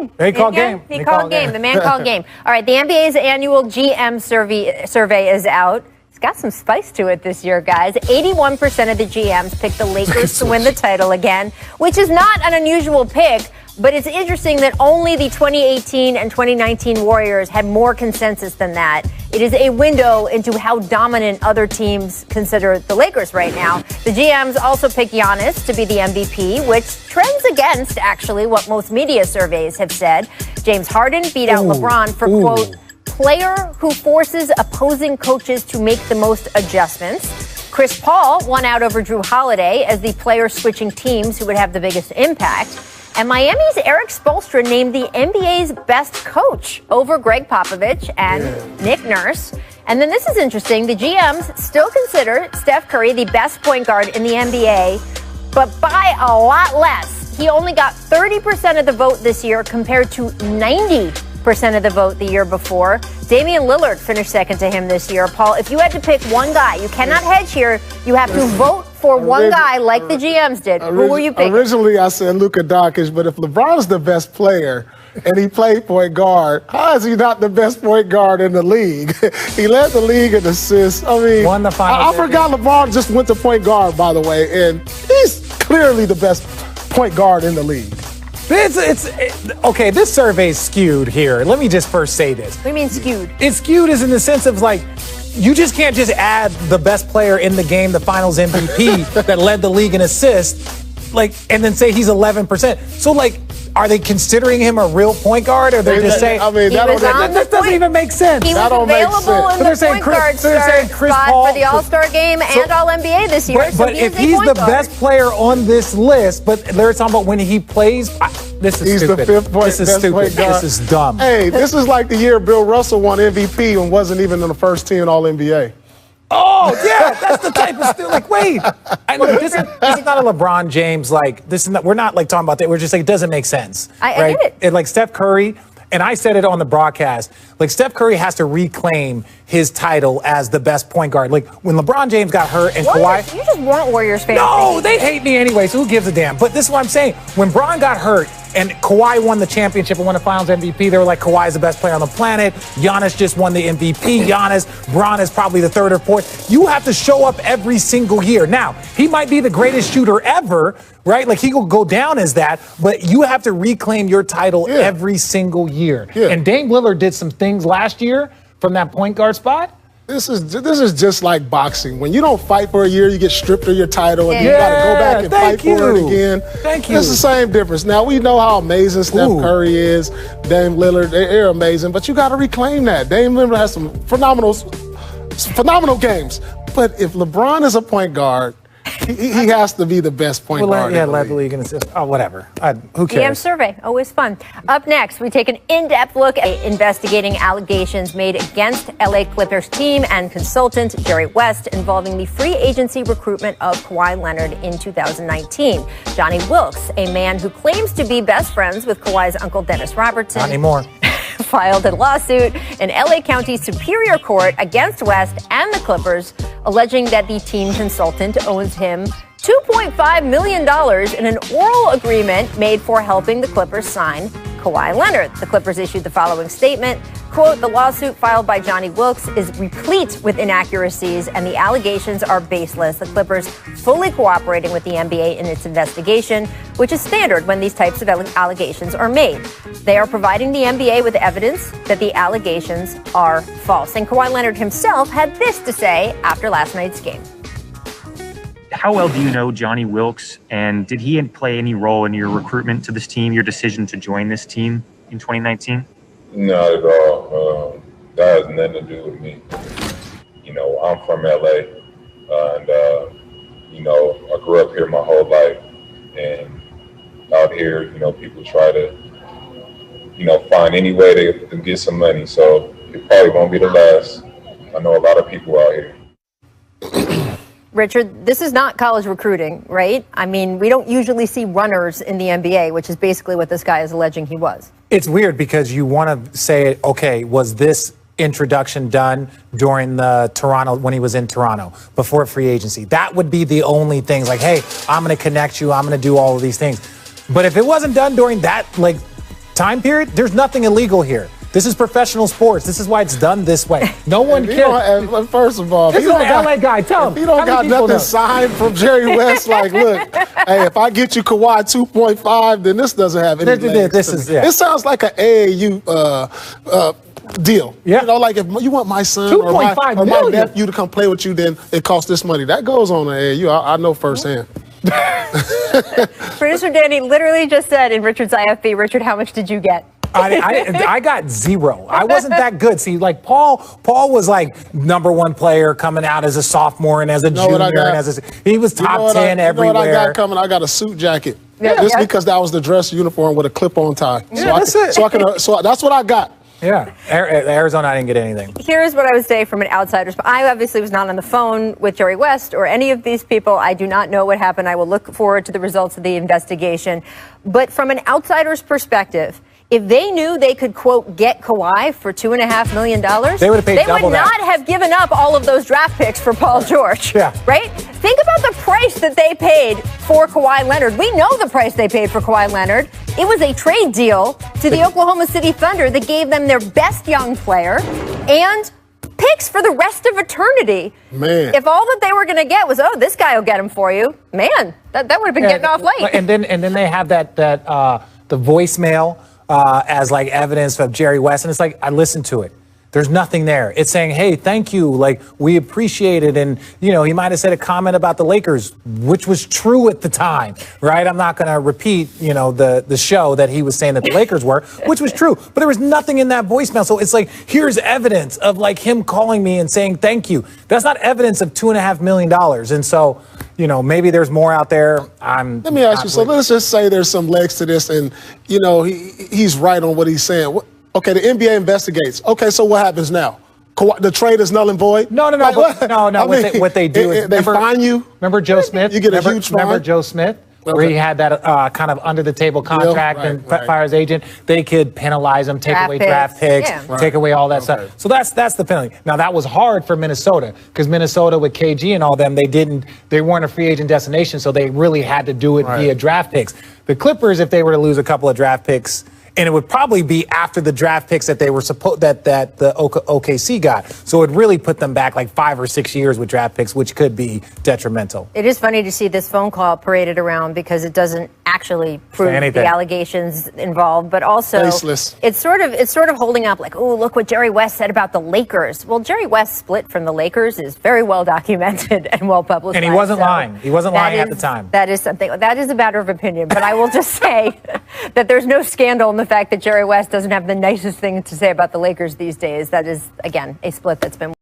game. He called game. He called game. The man called game. All right, the NBA's annual GM survey is out. It's got some spice to it this year, guys. 81% of the GMs picked the Lakers to win the title again, which is not an unusual pick. But it's interesting that only the 2018 and 2019 Warriors had more consensus than that. It is a window into how dominant other teams consider the Lakers right now. The GMs also picked Giannis to be the MVP, which trends against, actually, what most media surveys have said. James Harden beat out LeBron for, quote, player who forces opposing coaches to make the most adjustments. Chris Paul won out over Drew Holiday as the player switching teams who would have the biggest impact. And Miami's Eric Spoelstra named the NBA's best coach over Greg Popovich and Nick Nurse. And then this is interesting. The GMs still consider Steph Curry the best point guard in the NBA, but by a lot less. He only got 30% of the vote this year compared to 90% of the vote the year before. Damian Lillard finished second to him this year. Paul, if you had to pick one guy, you cannot hedge here. You have to vote for one guy like the GMs did. Who will you pick? Originally, I said Luka Doncic, but if LeBron's the best player and he played point guard, how is he not the best point guard in the league? He led the league in assists. I mean, won the finals. I forgot LeBron just went to point guard, by the way, and he's clearly the best point guard in the league. Okay, this survey is skewed here. Let me just first say this. What do you mean skewed? It's skewed is in the sense of like, you just can't just add the best player in the game, the finals MVP that led the league in assists, like, and then say he's 11%. So like, are they considering him a real point guard, or they're just saying? I mean, that doesn't even make sense. He was available in the point guard spot for the All-Star game and All-NBA this year. But if he's the best player on this list, but they're talking about when he plays, this is stupid. He's the fifth This is stupid. This is dumb. Hey, this is like the year Bill Russell won MVP and wasn't even in the first team All-NBA. Oh, yeah, that's the type of stuff. Like, wait, I know this is not a LeBron James, like, this is not, we're not like talking about that. We're just like, it doesn't make sense. I get it. Like Steph Curry, and I said it on the broadcast, like Steph Curry has to reclaim his title as the best point guard. Like when LeBron James got hurt and Kawhi. You just want Warriors fans. No, they hate me anyway, so who gives a damn? But this is what I'm saying. When Bron got hurt and Kawhi won the championship and won the finals MVP, they were like, Kawhi's the best player on the planet. Giannis just won the MVP. Bron is probably the third or fourth. You have to show up every single year. Now, he might be the greatest shooter ever, right? Like he will go down as that, but you have to reclaim your title every single year. Yeah. And Dame Lillard did some things last year from that point guard spot. This is just like boxing. When you don't fight for a year, you get stripped of your title, and you got to go back and fight for it again. Thank you. It's the same difference. Now, we know how amazing Steph Curry is, Dame Lillard, they're amazing, but you got to reclaim that. Dame Lillard has some phenomenal games. But if LeBron is a point guard, he has to be the best point guard. Yeah, led the league in assists. Oh, whatever. Who cares? GM survey, always fun. Up next, we take an in-depth look at investigating allegations made against LA Clippers team and consultant Jerry West involving the free agency recruitment of Kawhi Leonard in 2019. Johnny Wilkes, a man who claims to be best friends with Kawhi's uncle Dennis Robertson, not anymore, filed a lawsuit in LA County Superior Court against West and the Clippers, alleging that the team consultant owes him $2.5 million in an oral agreement made for helping the Clippers sign Kawhi Leonard. The Clippers issued the following statement, quote, the lawsuit filed by Johnny Wilkes is replete with inaccuracies and the allegations are baseless. The Clippers fully cooperating with the NBA in its investigation, which is standard when these types of allegations are made. They are providing the NBA with evidence that the allegations are false. And Kawhi Leonard himself had this to say after last night's game. How well do you know Johnny Wilkes, and did he play any role in your recruitment to this team, your decision to join this team in 2019? Not at all. That has nothing to do with me. You know, I'm from LA, and, you know, I grew up here my whole life, and out here, you know, people try to, you know, find any way to get some money, so it probably won't be the last. I know a lot of people out here. Richard, this is not college recruiting, right? I mean, we don't usually see runners in the NBA, which is basically what this guy is alleging he was. It's weird because you want to say, okay, was this introduction done during the Toronto, when he was in Toronto, before free agency? That would be the only things like, hey, I'm going to connect you, I'm going to do all of these things. But if it wasn't done during that, like, time period, there's nothing illegal here. This is professional sports. This is why it's done this way. No one can. First of all, this is an LA guy. Tell him. If you don't got nothing signed from Jerry West, like, look, hey, if I get you Kawhi 2.5, then this doesn't have any legs. It sounds like an AAU deal. Yeah. You know, like if you want my son or my nephew to come play with you, then it costs this money. That goes on the AAU. I know firsthand. Producer Danny literally just said in Richard's IFB, Richard, how much did you get? I got 0. I wasn't that good. See, like Paul was like #1 player coming out as a sophomore and as a junior. And he was top 10 everywhere. You know what I got coming? I got a suit jacket. Just because that was the dress uniform with a clip-on tie. That's it. So that's what I got. Yeah, Arizona, I didn't get anything. Here's what I would say from an outsider's. I obviously was not on the phone with Jerry West or any of these people. I do not know what happened. I will look forward to the results of the investigation. But from an outsider's perspective, if they knew they could, quote, get Kawhi for $2.5 million, they would have paid double that. They would not have given up all of those draft picks for Paul George. Yeah. Right? Think about the price that they paid for Kawhi Leonard. We know the price they paid for Kawhi Leonard. It was a trade deal to the Oklahoma City Thunder that gave them their best young player and picks for the rest of eternity. Man. If all that they were going to get was, this guy will get him for you, man, that would have been getting off late. And then they have the voicemail as like evidence of Jerry West, and it's like, I listened to it. There's nothing there. It's saying, hey, thank you. Like, we appreciate it. And, you know, he might have said a comment about the Lakers, which was true at the time, right? I'm not going to repeat, you know, the show that he was saying that the Lakers were, which was true. But there was nothing in that voicemail. So it's like, here's evidence of like him calling me and saying thank you. That's not evidence of $2.5 million. And so, you know, maybe there's more out there. Let me ask you. So let's just say there's some legs to this, and you know he's right on what he's saying. Okay, the NBA investigates. Okay, so what happens now? The trade is null and void? No. What they do is they fine you. Remember Joe Smith? You get a huge fine. Remember Joe Smith? Where he had that kind of under-the-table contract and fire his agent. They could penalize him, take away draft picks, take away all that stuff. So that's the penalty. Now, that was hard for Minnesota because Minnesota with KG and all them, they weren't a free agent destination, so they really had to do it via draft picks. The Clippers, if they were to lose a couple of draft picks, and it would probably be after the draft picks that they were that the OKC got. So it really put them back like 5 or 6 years with draft picks, which could be detrimental. It is funny to see this phone call paraded around because it doesn't actually prove the allegations involved, but also it's sort of holding up like, oh, look what Jerry West said about the Lakers. Well, Jerry West split from the Lakers is very well documented and well publicized. And he wasn't lying. He wasn't lying at the time. That is something. That is a matter of opinion. But I will just say that there's no scandal in the fact that Jerry West doesn't have the nicest thing to say about the Lakers these days. That is, again, a split that's been